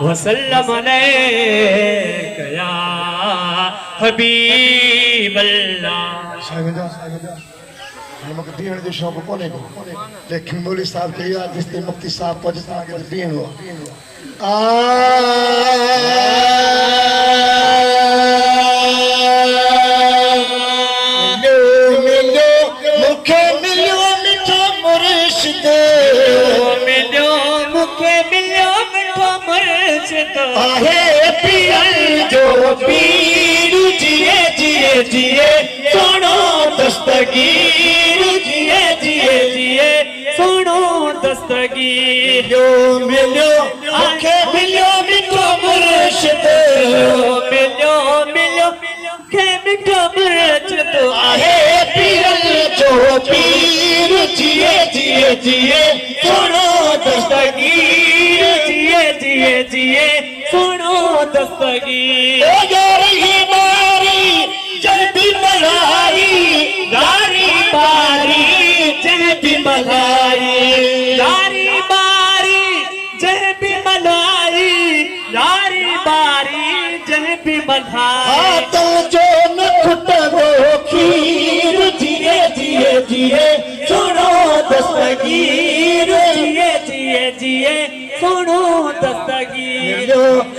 वसल्लम अलैका या हबीब अल्लाह। मूंखे पीअण जो शौक़ु कोन्हे को, लेकिन मौलवी साहब खे यादि जेसिताईं मुफ्ती साहब पहुचे तव्हांखे त पीअणो आहे पियल जो पीर जिए जिए जिए सुनो दस्तगीर जिए जिए जिए सुनो दस्तगीर जो मिलो आंखे मिलो मिठो मुर्शिद मिलो मिलो के मिठो मुर्शिद आहे पियल जो पीर जिए जिए जिए सुनो दस्तगीर जिए जिए जिए सुनो दस्तगीर। ओ यारी मारी जल्दी मलाई गारी बारी जल्दी मलाई गारी बारी जल्दी मलाई गारी बारी जल्दी मलाई। तो जो न खुटबो खीर जिए जिए जिए सुनो दस्तगीर जिए जिए जिए सुनो दस्तगीर।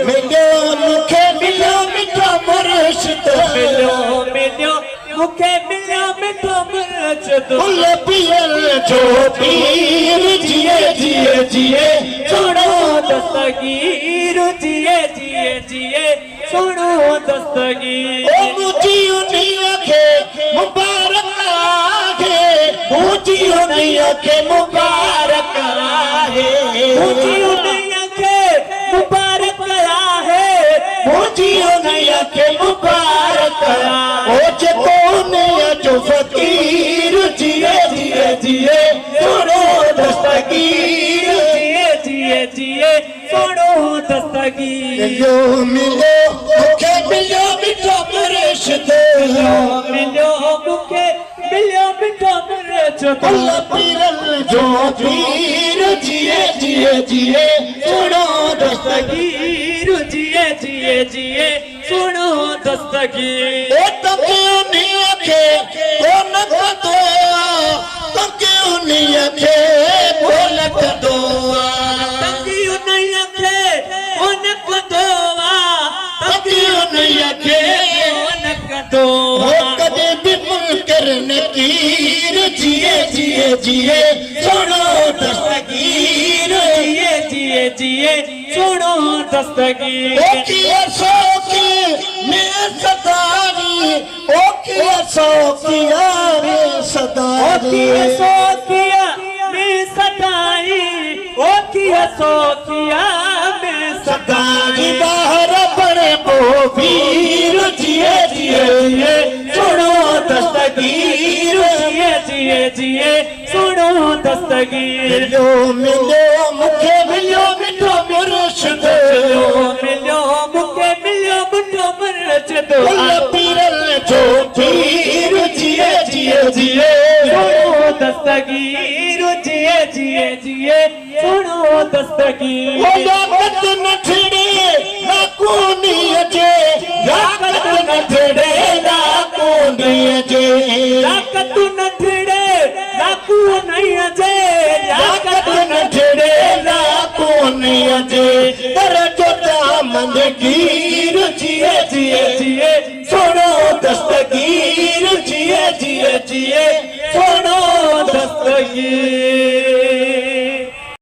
मिलो मुखे मिलो मिठो मुर्शिद मिलो मिलो मुखे मिलो मिठो मुर्शिद फुल पियल जो पीर जिए जिए जिए सुनो दस्तगीर जिए जिए जिए सुनो दस्तगीर। ओ मुझी उन्हीं के मुबारक आहे मुझी उन्हीं के मुबारक आहे मुझी उन्हीं के मुबारक आहे मुझी उन्हीं के मुबारक ओ जो नया जो फकीर जिए जिए जिए सुनो दस्तगीर जिए जिए जिए सुनो दस्तगीर। मिलो मिलो मुखे मिलो मिठो मुर्शिद मिलो मुखे मिलो मिठो मुर्शिद पीरल जो पीर जिए जिए जिए सुनो दस्तगीर जिए जिए जिए सुनो दस्तगीर। ओ तके उन्हीं के बोल दो तके उन्हीं के बोल दो तके उन्हीं के बोल दो तके उन्हीं के बोल दो कदे भी मुनकर नकीर जिए जिए जिए सुनो दस्तगीर जिए जिए जिए सुनो दस्तगीर। ओ किया शौकी में सदारी ओ किया शौकिया में सदारी ओ किया शौकिया में सदाई ओ किया शौकिया में सदाई बाहर बड़े बोवीर जिए जिए जिए सुनो दस्तगीर जिए जिए जिए सुनो दस्तगीर। मिलो मिलो मुखे मिलो मिठो मुर्शिद मिलो मुखे मिलो मिठो मुर्शिद पीरल जो पीर जिए जिए जिए सुनो दस्तगीर जिए जिए जिए सुनो दस्तगीर। याकत न छिड़े ना कोनी अजे याकत न छिड़े ना कोनी अजे याकत न छिड़े ना कोनी अजे याकत न छिड़े ना कोनी अजे कर जो दामन गिर जिए जिए जिए सुनो दस्तगीर जिए जिए जिए सुनो दस्तगीर।